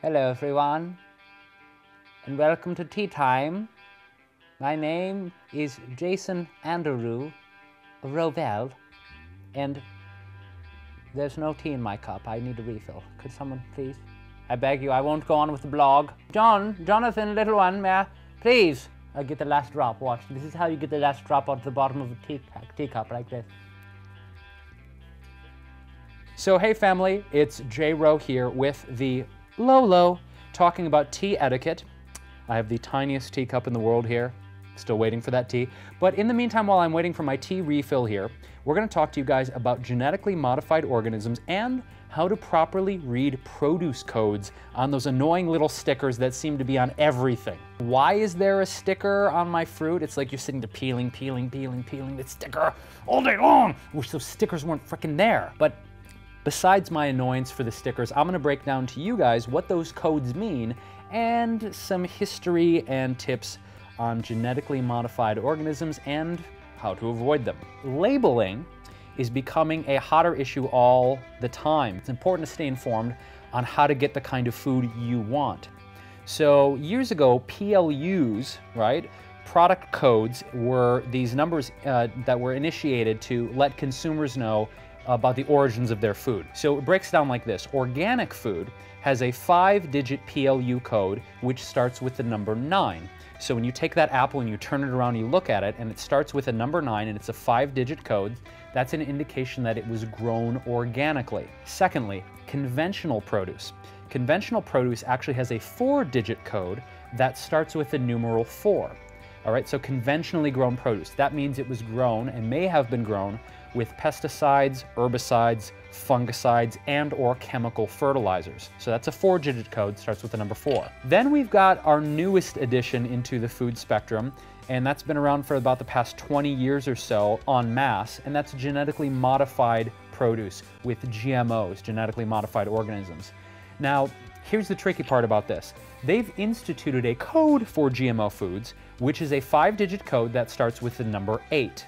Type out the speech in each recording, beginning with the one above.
Hello everyone, and welcome to tea time. My name is Jason Wrobel, and there's no tea in my cup. I need a refill. Could someone please? I beg you, I won't go on with the blog. Jonathan, little one, may I, please? I'll get the last drop. Watch, this is how you get the last drop out of the bottom of a teacup, like this. So hey family, it's J-Wro here with the Lolo, talking about tea etiquette. I have the tiniest teacup in the world here, still waiting for that tea. But in the meantime, while I'm waiting for my tea refill here, we're going to talk to you guys about genetically modified organisms and how to properly read produce codes on those annoying little stickers that seem to be on everything. Why is there a sticker on my fruit? It's like you're sitting there peeling the sticker all day long. Wish those stickers weren't freaking there. But besides my annoyance for the stickers, I'm going to break down to you guys what those codes mean and some history and tips on genetically modified organisms and how to avoid them. Labeling is becoming a hotter issue all the time. It's important to stay informed on how to get the kind of food you want. So years ago, PLUs, right? Product codes were these numbers that were initiated to let consumers know about the origins of their food. So it breaks down like this. Organic food has a 5-digit PLU code which starts with the number 9. So when you take that apple and you turn it around and you look at it and it starts with a number 9 and it's a 5-digit code, that's an indication that it was grown organically. Secondly, conventional produce. Conventional produce actually has a 4-digit code that starts with the numeral 4. All right, so conventionally grown produce. That means it was grown and may have been grown with pesticides, herbicides, fungicides, and or chemical fertilizers. So that's a 4-digit code, starts with the number 4. Then we've got our newest addition into the food spectrum, and that's been around for about the past 20 years or so en masse, and that's genetically modified produce with GMOs, genetically modified organisms. Now, here's the tricky part about this. They've instituted a code for GMO foods, which is a 5-digit code that starts with the number 8.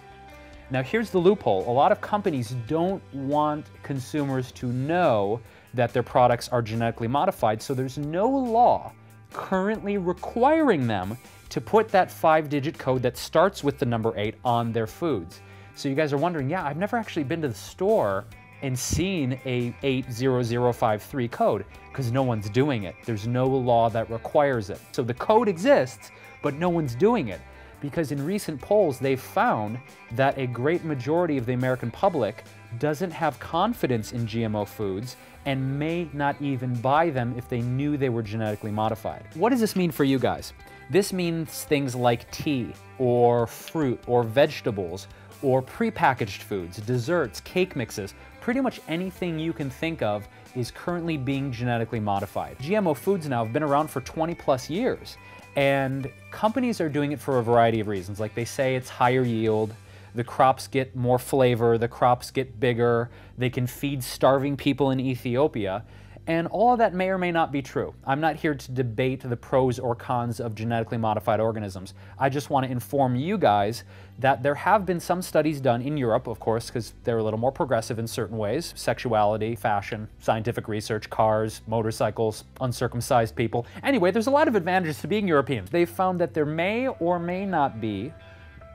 Now here's the loophole. A lot of companies don't want consumers to know that their products are genetically modified, so there's no law currently requiring them to put that 5-digit code that starts with the number 8 on their foods. So you guys are wondering, yeah, I've never actually been to the store and seen a 80053 code because no one's doing it. There's no law that requires it. So the code exists, but no one's doing it. Because in recent polls, they've found that a great majority of the American public doesn't have confidence in GMO foods and may not even buy them if they knew they were genetically modified. What does this mean for you guys? This means things like tea, or fruit, or vegetables, or prepackaged foods, desserts, cake mixes. Pretty much anything you can think of is currently being genetically modified. GMO foods now have been around for 20+ years. And companies are doing it for a variety of reasons. Like they say it's higher yield, the crops get more flavor, the crops get bigger, they can feed starving people in Ethiopia, and all of that may or may not be true. I'm not here to debate the pros or cons of genetically modified organisms. I just want to inform you guys that there have been some studies done in Europe, of course, because they're a little more progressive in certain ways. Sexuality, fashion, scientific research, cars, motorcycles, uncircumcised people. Anyway, there's a lot of advantages to being European. They've found that there may or may not be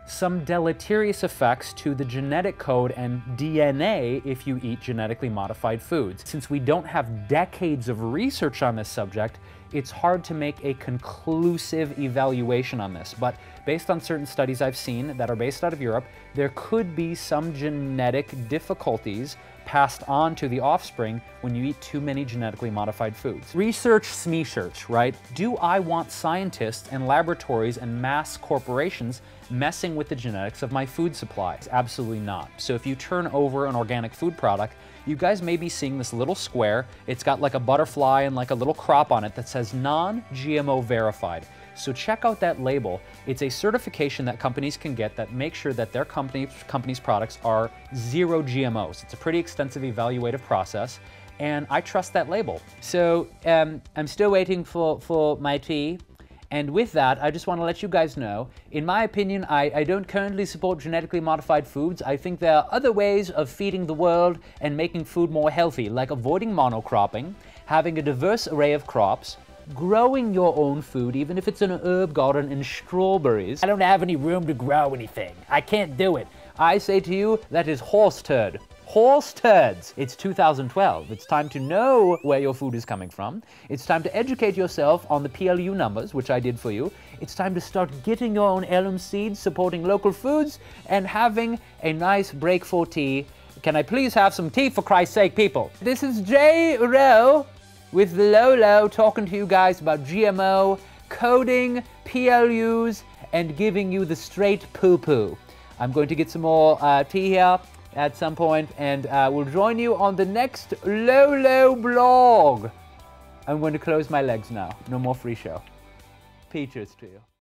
some deleterious effects to the genetic code and DNA if you eat genetically modified foods. Since we don't have decades of research on this subject, it's hard to make a conclusive evaluation on this. But based on certain studies I've seen that are based out of Europe, there could be some genetic difficulties passed on to the offspring when you eat too many genetically modified foods. Research smeesearch, right? Do I want scientists and laboratories and mass corporations messing with the genetics of my food supply? Absolutely not. So if you turn over an organic food product, you guys may be seeing this little square. It's got like a butterfly and like a little crop on it that says non-GMO verified. So check out that label. It's a certification that companies can get that makes sure that their company's products are 0 GMOs. It's a pretty extensive evaluative process, and I trust that label. So I'm still waiting for my tea. And with that, I just want to let you guys know, in my opinion, I don't currently support genetically modified foods. I think there are other ways of feeding the world and making food more healthy, like avoiding monocropping, having a diverse array of crops, growing your own food, even if it's an herb garden and strawberries. I don't have any room to grow anything. I can't do it. I say to you, that is horse turd. Horse turds. It's 2012. It's time to know where your food is coming from. It's time to educate yourself on the PLU numbers, which I did for you. It's time to start getting your own heirloom seeds, supporting local foods, and having a nice break for tea. Can I please have some tea, for Christ's sake, people? This is J-Wro with Lolo talking to you guys about GMO, coding, PLUs, and giving you the straight poo-poo. I'm going to get some more tea here at some point, and we'll join you on the next Lolo blog. I'm going to close my legs now. No more free show. Peaches to you.